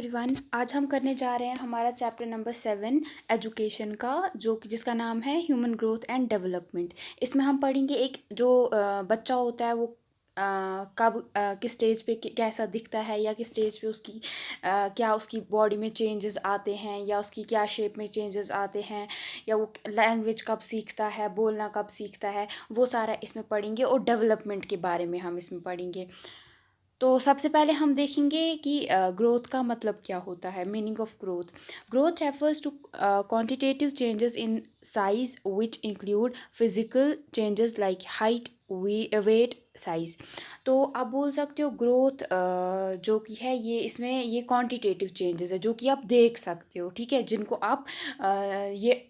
Everyone, आज हम करने जा रहे हैं हमारा चैप्टर नंबर 7 एजुकेशन का, जो कि जिसका नाम है ह्यूमन ग्रोथ एंड डेवलपमेंट। इसमें हम पढ़ेंगे एक जो बच्चा होता है वो कब किस स्टेज पे कैसा दिखता है, या किस स्टेज पे उसकी क्या उसकी बॉडी में चेंजेस आते हैं, या उसकी क्या शेप में चेंजेस आते हैं, या वो लैंग्वेज कब सीखता है, बोलना कब सीखता है, वो सारा इसमें पढ़ेंगे। और डेवलपमेंट के बारे में हम इसमें पढ़ेंगे। तो सबसे पहले हम देखेंगे कि ग्रोथ का मतलब क्या होता है। Meaning of growth: growth refers to quantitative changes in size which include physical changes like height, weight, size. तो आप बोल सकते हो ग्रोथ जो कि है ये इसमें ये क्वांटिटेटिव चेंजेस है जो कि आप देख सकते हो, ठीक है, जिनको आप ये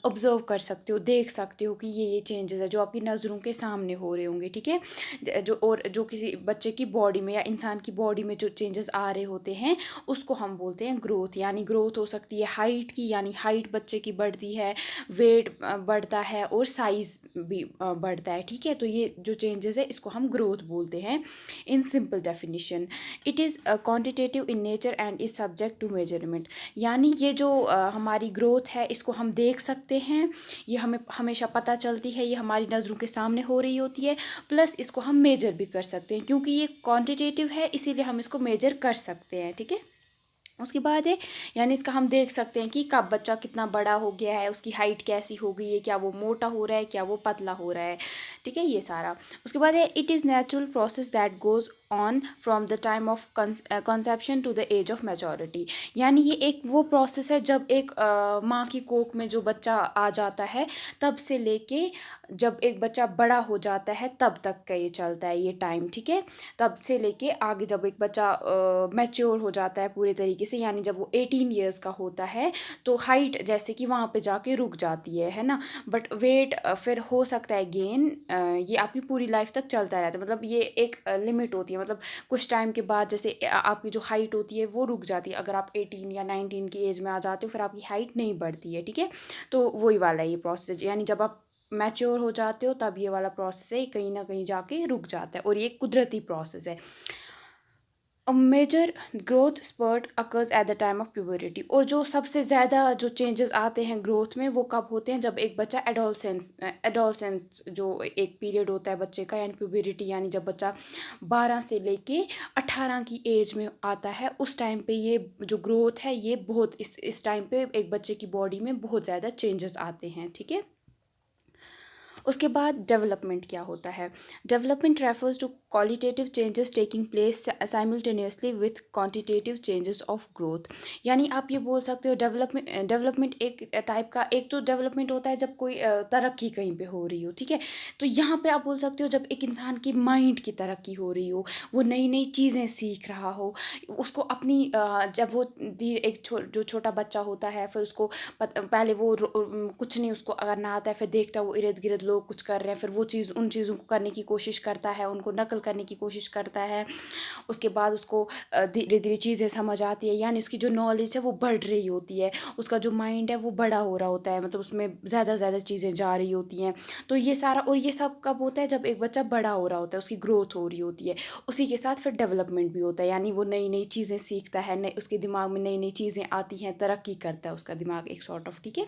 ऑब्जर्व कर सकते हो, देख सकते हो कि ये चेंजेस है जो आपकी नज़रों के सामने हो रहे होंगे, ठीक है। जो किसी बच्चे की बॉडी में या इंसान की बॉडी में जो चेंजेस आ रहे होते हैं उसको हम बोलते हैं ग्रोथ। यानी ग्रोथ हो सकती है हाइट की, यानी हाइट बच्चे की बढ़ती है, वेट बढ़ता है, और साइज़ भी बढ़ता है, ठीक है। तो ये जो चेंजेस है इसको हम ग्रोथ बोलते हैं। In simple definition, it is quantitative in nature and is subject to measurement. यानी ये जो हमारी ग्रोथ है इसको हम देख सकते हैं, ये हमें हमेशा पता चलती है, ये हमारी नज़रों के सामने हो रही होती है। प्लस इसको हम मेजर भी कर सकते हैं, क्योंकि ये क्वांटिटेटिव है इसीलिए हम इसको मेजर कर सकते हैं, ठीक है। उसके बाद है, यानी इसका हम देख सकते हैं कि कब बच्चा कितना बड़ा हो गया है, उसकी हाइट कैसी हो गई है, क्या वो मोटा हो रहा है, क्या वो पतला हो रहा है, ठीक है, ये सारा। उसके बाद है, it is natural process that goes on from the time of conception to the age of maturity. यानी ये एक वो प्रोसेस है जब एक माँ की कोख में जो बच्चा आ जाता है तब से लेके जब एक बच्चा बड़ा हो जाता है तब तक का ये चलता है, ये टाइम, ठीक है। तब से लेके आगे जब एक बच्चा मैच्योर हो जाता है पूरे तरीके से, यानी जब वो 18 ईयर्स का होता है तो हाइट जैसे कि वहाँ पे जाके रुक जाती है ना। बट वेट फिर हो सकता है गेन, ये आपकी पूरी लाइफ तक चलता रहता है। मतलब ये एक लिमिट होती है, मतलब कुछ टाइम के बाद जैसे आपकी जो हाइट होती है वो रुक जाती है। अगर आप 18 या 19 की एज में आ जाते हो फिर आपकी हाइट नहीं बढ़ती है, ठीक है। तो वही वाला ये प्रोसेस, यानी जब आप मैच्योर हो जाते हो तब ये वाला प्रोसेस है कहीं ना कहीं जाके रुक जाता है, और ये कुदरती प्रोसेस है। A major growth spurt occurs at the time of puberty. और जो सबसे ज़्यादा जो चेंजेस आते हैं ग्रोथ में वो कब होते हैं, जब एक बच्चा एडोलसेंस जो एक पीरियड होता है बच्चे का, यानी प्यूबरिटी, यानी जब बच्चा 12 से लेके 18 की एज में आता है, उस टाइम पे ये जो ग्रोथ है ये बहुत इस टाइम पे एक बच्चे की बॉडी में बहुत ज़्यादा चेंजेस आते हैं, ठीक है। उसके बाद डेवलपमेंट क्या होता है। Development refers to qualitative changes taking place simultaneously with quantitative changes of growth. यानी आप ये बोल सकते हो डेवलपमेंट एक टाइप का, एक तो डेवलपमेंट होता है जब कोई तरक्की कहीं पे हो रही हो, ठीक है। तो यहाँ पे आप बोल सकते हो जब एक इंसान की माइंड की तरक्की हो रही हो, वो नई नई चीज़ें सीख रहा हो, उसको अपनी जब वो जो छोटा बच्चा होता है फिर उसको पहले वो कुछ नहीं उसको करना आता है, फिर देखता है वो इर्द गिर्द लोग कुछ कर रहे हैं, फिर वो चीज़ उन चीज़ों को करने की कोशिश करता है, उनको नकल करने की कोशिश करता है। उसके बाद उसको धीरे धीरे चीज़ें समझ आती है, यानी उसकी जो नॉलेज है वो बढ़ रही होती है, उसका जो माइंड है वो बड़ा हो रहा होता है, मतलब उसमें ज़्यादा ज़्यादा चीज़ें जा रही होती हैं। तो ये सारा, और ये सब कब होता है, जब एक बच्चा बड़ा हो रहा होता है, उसकी ग्रोथ हो रही होती है। उसी के साथ फिर डेवलपमेंट भी होता है, यानी वो नई नई चीज़ें सीखता है, नई उसके दिमाग में नई नई चीज़ें आती हैं, तरक्की करता है उसका दिमाग एक सॉर्ट ऑफ, ठीक है।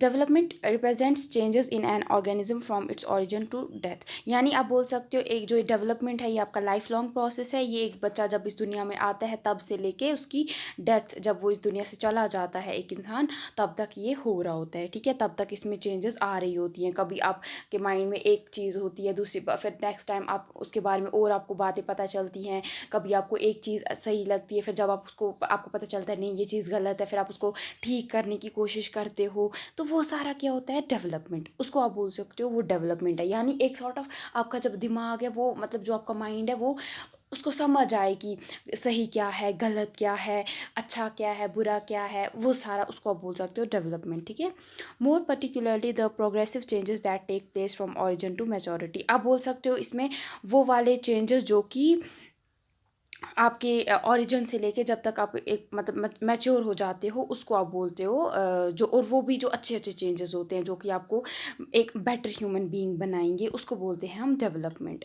Development represents changes in an organism from its origin to death. यानी आप बोल सकते हो एक जो डेवलपमेंट है ये आपका लाइफ लॉन्ग प्रोसेस है। ये एक बच्चा जब इस दुनिया में आता है तब से लेके उसकी डेथ, जब वो इस दुनिया से चला जाता है एक इंसान, तब तक ये हो रहा होता है, ठीक है। तब तक इसमें चेंजेस आ रही होती हैं। कभी आपके माइंड में एक चीज़ होती है, दूसरी फिर नेक्स्ट टाइम आप उसके बारे में और आपको बातें पता चलती हैं। कभी आपको एक चीज़ सही लगती है, फिर जब आपको पता चलता है नहीं ये चीज़ गलत है, फिर आप उसको ठीक करने की कोशिश करते हो। तो वो सारा क्या होता है, डेवलपमेंट, उसको आप बोल सकते हो वो डेवलपमेंट है। यानी एक सॉर्ट ऑफ आपका जब दिमाग है वो, मतलब जो आपका माइंड है वो उसको समझ आए कि सही क्या है, गलत क्या है, अच्छा क्या है, बुरा क्या है, वो सारा उसको आप बोल सकते हो डेवलपमेंट, ठीक है। More particularly the progressive changes that take place from origin to maturity. आप बोल सकते हो इसमें वो वाले चेंजेस जो कि आपके ओरिजिन से लेके जब तक आप एक मतलब मैच्योर हो जाते हो उसको आप बोलते हो जो, और वो भी जो अच्छे अच्छे चेंजेस होते हैं जो कि आपको एक बेटर ह्यूमन बीइंग बनाएंगे, उसको बोलते हैं हम development.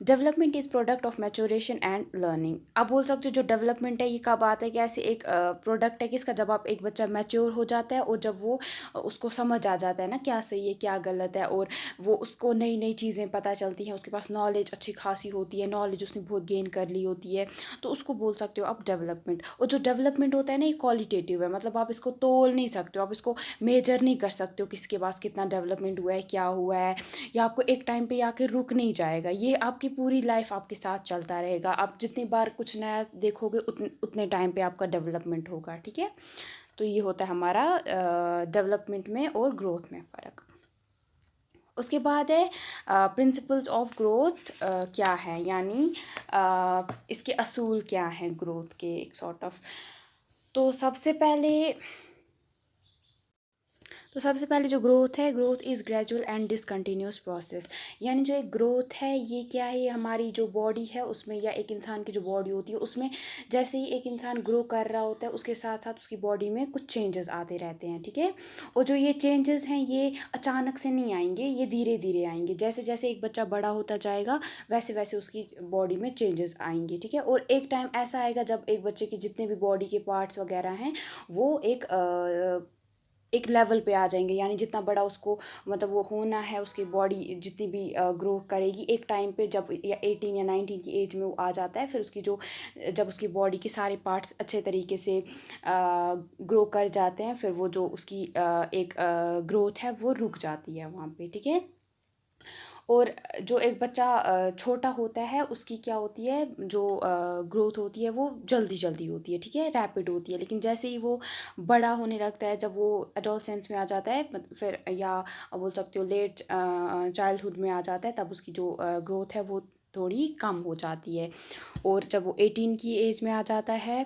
Development is product of maturation and learning. आप बोल सकते हो जो डेवलपमेंट है ये कब आता है, कि ऐसे एक प्रोडक्ट है किसका, जब आप एक बच्चा मैच्योर हो जाता है और जब वो उसको समझ आ जाता है ना क्या सही है क्या गलत है, और वो उसको नई नई चीज़ें पता चलती हैं, उसके पास नॉलेज अच्छी खासी होती है, नॉलेज उसने बहुत गेन कर ली होती है, तो उसको बोल सकते हो आप डेवलपमेंट। और जो डेवलपमेंट होता है ना ये क्वालिटेटिव है, मतलब आप इसको तोल नहीं सकते हो, आप इसको मेजर नहीं कर सकते हो किसके पास कितना डेवलपमेंट हुआ है क्या हुआ है, या आपको एक टाइम पे आके रुक नहीं जाएगा, ये आपकी पूरी लाइफ आपके साथ चलता रहेगा। आप जितनी बार कुछ नया देखोगे उतने टाइम पे आपका डेवलपमेंट होगा, ठीक है। तो ये होता है हमारा डेवलपमेंट में और ग्रोथ में फ़र्क। उसके बाद है प्रिंसिपल्स ऑफ ग्रोथ क्या है, यानी इसके असूल क्या हैं ग्रोथ के, एक सॉर्ट ऑफ। तो सबसे पहले जो ग्रोथ है, growth is gradual and discontinuous process. यानी जो एक ग्रोथ है ये क्या है, ये हमारी जो बॉडी है उसमें, या एक इंसान की जो बॉडी होती है उसमें, जैसे ही एक इंसान ग्रो कर रहा होता है उसके साथ साथ उसकी बॉडी में कुछ चेंजेस आते रहते हैं, ठीक है। और जो ये चेंजेस हैं ये अचानक से नहीं आएंगे, ये धीरे धीरे आएंगे। जैसे जैसे एक बच्चा बड़ा होता जाएगा वैसे वैसे उसकी बॉडी में चेंजेस आएंगे, ठीक है। और एक टाइम ऐसा आएगा जब एक बच्चे के जितने भी बॉडी के पार्ट्स वगैरह हैं वो एक लेवल पे आ जाएंगे, यानी जितना बड़ा उसको मतलब वो होना है, उसकी बॉडी जितनी भी ग्रो करेगी, एक टाइम पे जब या 18 या 19 की एज में वो आ जाता है, फिर उसकी जो जब उसकी बॉडी के सारे पार्ट्स अच्छे तरीके से ग्रो कर जाते हैं, फिर वो जो उसकी एक ग्रोथ है वो रुक जाती है वहाँ पे, ठीक है। और जो एक बच्चा छोटा होता है उसकी क्या होती है, जो ग्रोथ होती है वो जल्दी जल्दी होती है, ठीक है, रैपिड होती है। लेकिन जैसे ही वो बड़ा होने लगता है, जब वो एडोलसेंस में आ जाता है, फिर या बोल सकते हो लेट चाइल्डहुड में आ जाता है, तब उसकी जो ग्रोथ है वो थोड़ी कम हो जाती है। और जब वो 18 की एज में आ जाता है,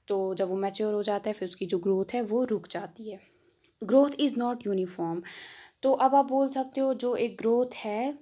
तो जब वो मैच्योर हो जाता है, फिर उसकी जो ग्रोथ है वो रुक जाती है। Growth is not uniform. तो अब आप बोल सकते हो जो एक ग्रोथ है,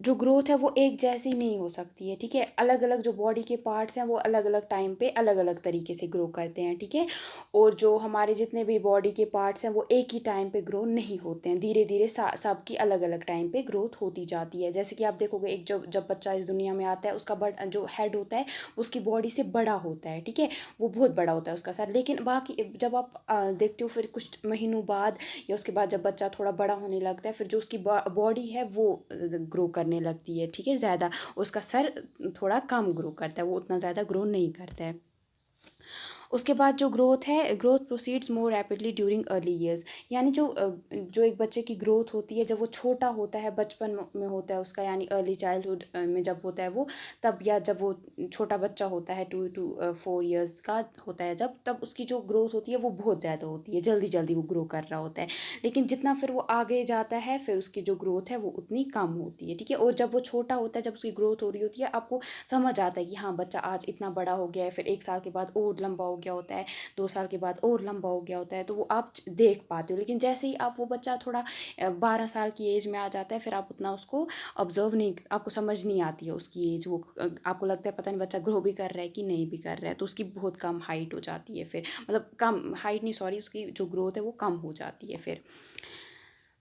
जो ग्रोथ है वो एक जैसी नहीं हो सकती है, ठीक है। अलग अलग जो बॉडी के पार्ट्स हैं वो अलग अलग टाइम पे अलग अलग तरीके से ग्रो करते हैं, ठीक है। और जो हमारे जितने भी बॉडी के पार्ट्स हैं वो एक ही टाइम पे ग्रो नहीं होते हैं, धीरे धीरे सबकी अलग अलग टाइम पे ग्रोथ होती जाती है। जैसे कि आप देखोगे एक जब जब बच्चा इस दुनिया में आता है उसका जो हेड होता है उसकी बॉडी से बड़ा होता है, ठीक है, वो बहुत बड़ा होता है उसका सर। लेकिन बाकी जब आप देखते हो फिर कुछ महीनों बाद या उसके बाद जब बच्चा थोड़ा बड़ा होने लगता है, फिर जो उसकी बॉडी है वो ग्रो करने लगती है, ठीक है, ज़्यादा। उसका सर थोड़ा कम ग्रो करता है, वो उतना ज़्यादा ग्रो नहीं करता है। उसके बाद जो ग्रोथ है, ग्रोथ प्रोसीड्स मोर रैपिडली ड्यूरिंग अर्ली ईयर्स। यानी जो एक बच्चे की ग्रोथ होती है जब वो छोटा होता है, बचपन में होता है उसका, यानी अर्ली चाइल्डहुड में जब होता है वो, तब, या जब वो छोटा बच्चा होता है 2 to 4 ईयर्स का होता है जब, तब उसकी जो ग्रोथ होती है वो बहुत ज़्यादा होती है, जल्दी जल्दी वो ग्रो कर रहा होता है। लेकिन जितना फिर वो आगे जाता है फिर उसकी जो ग्रोथ है वो उतनी कम होती है, ठीक है। और जब वो छोटा होता है, जब उसकी ग्रोथ हो रही होती है, आपको समझ आता है कि हाँ बच्चा आज इतना बड़ा हो गया है, फिर 1 साल के बाद और लंबा हो गया होता है, 2 साल के बाद और लंबा हो गया होता है, तो वो आप देख पाते हो। लेकिन जैसे ही आप वो बच्चा थोड़ा 12 साल की एज में आ जाता है, फिर आप उतना उसको ऑब्जर्व नहीं, आपको समझ नहीं आती है उसकी एज, वो आपको लगता है पता नहीं बच्चा ग्रो भी कर रहा है कि नहीं भी कर रहा है, तो उसकी बहुत कम हाइट हो जाती है, फिर मतलब कम हाइट नहीं, सॉरी, उसकी जो ग्रोथ है वो कम हो जाती है। फिर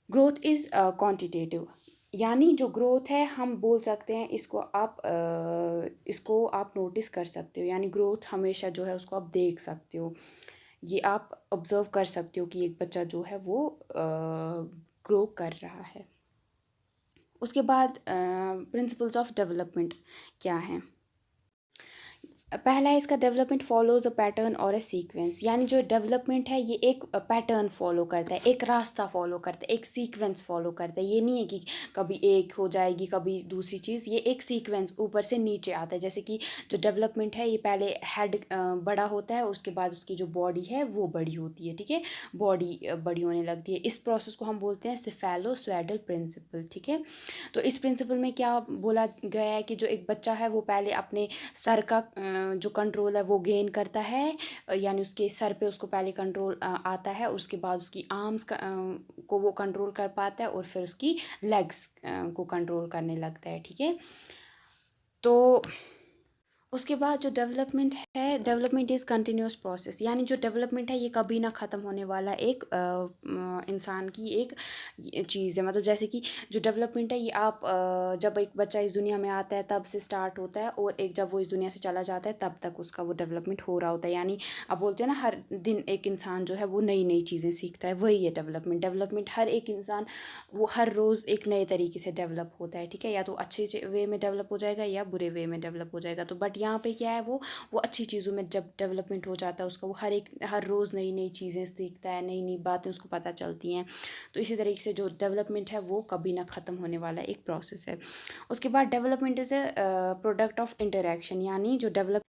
ग्रोथ इज़ क्वांटिटेटिव। यानी जो ग्रोथ है हम बोल सकते हैं इसको आप नोटिस कर सकते हो, यानी ग्रोथ हमेशा जो है उसको आप देख सकते हो, ये आप ऑब्ज़र्व कर सकते हो कि एक बच्चा जो है वो ग्रो कर रहा है। उसके बाद प्रिंसिपल्स ऑफ डेवलपमेंट क्या हैं। पहला है इसका, डेवलपमेंट फॉलोज अ पैटर्न और अ सीक्वेंस। यानी जो डेवलपमेंट है ये एक पैटर्न फॉलो करता है, एक रास्ता फॉलो करता है, एक सीक्वेंस फॉलो करता है। ये नहीं है कि कभी एक हो जाएगी कभी दूसरी चीज़, ये एक सीक्वेंस ऊपर से नीचे आता है। जैसे कि जो डेवलपमेंट है ये पहले हेड बड़ा होता है और उसके बाद उसकी जो बॉडी है वो बड़ी होती है, ठीक है, बॉडी बड़ी होने लगती है। इस प्रोसेस को हम बोलते हैं सेफेलो-स्वेडल प्रिंसिपल, ठीक है। तो इस प्रिंसिपल में क्या बोला गया है कि जो एक बच्चा है वो पहले अपने सर का जो कंट्रोल है वो गेन करता है, यानी उसके सर पे उसको पहले कंट्रोल आता है, उसके बाद उसकी आर्म्स को वो कंट्रोल कर पाता है, और फिर उसकी लेग्स को कंट्रोल करने लगता है, ठीक है। तो उसके बाद जो डेवलपमेंट है, डेवलपमेंट इज़ कंटिन्यूअस प्रोसेस, यानी जो डेवलपमेंट है ये कभी ना ख़त्म होने वाला एक इंसान की एक चीज़ है। मतलब जैसे कि जो डेवलपमेंट है ये आप जब एक बच्चा इस दुनिया में आता है तब से स्टार्ट होता है, और एक जब वो इस दुनिया से चला जाता है तब तक उसका वो डेवलपमेंट हो रहा होता है। यानी आप बोलते हैं ना, हर दिन एक इंसान जो है वो नई नई चीज़ें सीखता है, वही है डेवलपमेंट। डेवलपमेंट हर एक इंसान वो हर रोज़ एक नए तरीके से डेवलप होता है, ठीक है। या तो अच्छे वे में डेवलप हो जाएगा या बुरे वे में डेवलप हो जाएगा। तो बट यहाँ पे क्या है, वो अच्छी चीज़ों में जब डेवलपमेंट हो जाता है उसका, वो हर रोज़ नई नई चीज़ें सीखता है, नई नई बातें उसको पता चलती हैं। तो इसी तरीके से जो डेवलपमेंट है वो कभी ना ख़त्म होने वाला एक प्रोसेस है। उसके बाद development is a product of interaction, यानी जो डेवलप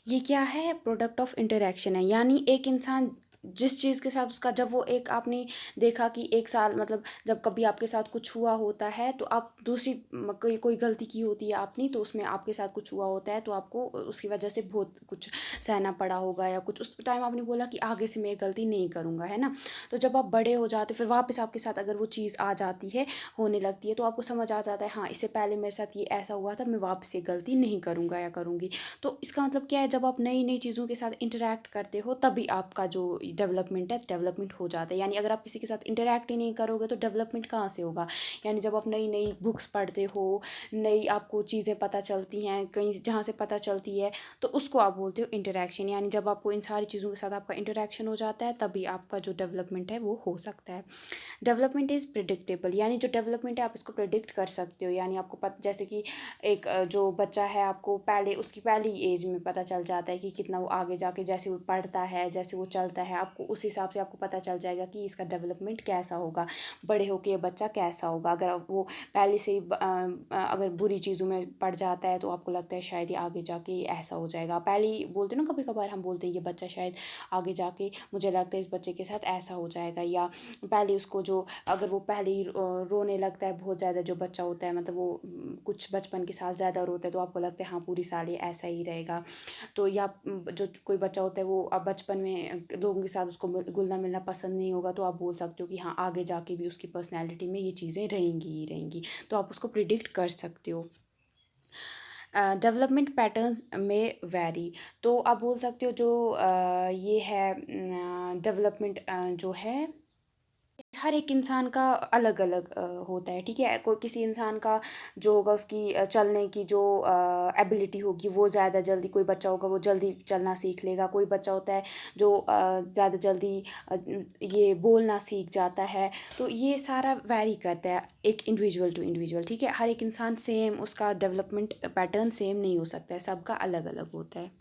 ये क्या है, प्रोडक्ट ऑफ इंटरेक्शन है। यानी एक इंसान जिस चीज़ के साथ उसका, जब वो एक आपने देखा कि एक साल, मतलब जब कभी आपके साथ कुछ हुआ होता है तो आप दूसरी कोई कोई गलती की होती है आपने, तो उसमें आपके साथ कुछ हुआ होता है तो आपको उसकी वजह से बहुत कुछ सहना पड़ा होगा, या कुछ उस टाइम आपने बोला कि आगे से मैं ये गलती नहीं करूँगा, है ना। तो जब आप बड़े हो जाते हो फिर वापस आपके साथ अगर वो चीज़ आ जाती है, होने लगती है, तो आपको समझ आ जाता है हाँ इससे पहले मेरे साथ ये ऐसा हुआ था, मैं वापस ये गलती नहीं करूँगा या करूँगी। तो इसका मतलब क्या है, जब आप नई नई चीज़ों के साथ इंटरेक्ट करते हो तभी आपका जो डेवलपमेंट है, डेवलपमेंट हो जाता है। यानी अगर आप किसी के साथ इंटरेक्ट ही नहीं करोगे तो डेवलपमेंट कहाँ से होगा। यानी जब आप नई नई बुक्स पढ़ते हो, नई आपको चीज़ें पता चलती हैं कहीं जहाँ से पता चलती है, तो उसको आप बोलते हो इंटरेक्शन। यानी जब आपको इन सारी चीज़ों के साथ आपका इंटरेक्शन हो जाता है तभी आपका जो डेवलपमेंट है वो हो सकता है। डेवलपमेंट इज़ प्रिडिक्टेबल, यानी जो डेवलपमेंट है आप इसको प्रिडिक्ट कर सकते हो। यानी आपको जैसे कि एक जो बच्चा है, आपको पहले उसकी पहली एज में पता चल जाता है कि कितना वो आगे जाके, जैसे वो पढ़ता है, जैसे वो चलता है, आपको उस हिसाब से आपको पता चल जाएगा कि इसका डेवलपमेंट कैसा होगा, बड़े होके ये बच्चा कैसा होगा। अगर वो पहले से ही अगर बुरी चीज़ों में पड़ जाता है तो आपको लगता है शायद ये आगे जाके ये ऐसा हो जाएगा। पहले ही बोलते हैं ना, कभी कभार हम बोलते हैं ये बच्चा शायद आगे जाके, मुझे लगता है इस बच्चे के साथ ऐसा हो जाएगा। या पहले उसको जो, अगर वो पहले ही रोने लगता है बहुत ज़्यादा, जो बच्चा होता है, मतलब वो कुछ बचपन के साथ ज़्यादा रोता है, तो आपको लगता है हाँ पूरी साल ये ऐसा ही रहेगा। तो या जो कोई बच्चा होता है वो अब बचपन में लोगों के साथ उसको घुलना मिलना पसंद नहीं होगा, तो आप बोल सकते हो कि हाँ आगे जाके भी उसकी पर्सनैलिटी में ये चीज़ें रहेंगी ही रहेंगी। तो आप उसको प्रिडिक्ट कर सकते हो। डेवलपमेंट पैटर्न्स में वैरी, तो आप बोल सकते हो जो ये है डेवलपमेंट जो है हर एक इंसान का अलग अलग होता है, ठीक है। कोई किसी इंसान का जो होगा, उसकी चलने की जो एबिलिटी होगी वो ज़्यादा जल्दी, कोई बच्चा होगा वो जल्दी चलना सीख लेगा, कोई बच्चा होता है जो ज़्यादा जल्दी ये बोलना सीख जाता है। तो ये सारा वैरी करता है एक इंडिविजुअल टू इंडिविजुअल, ठीक है। हर एक इंसान सेम, उसका डेवलपमेंट पैटर्न सेम नहीं हो सकता है, सबका अलग अलग होता है।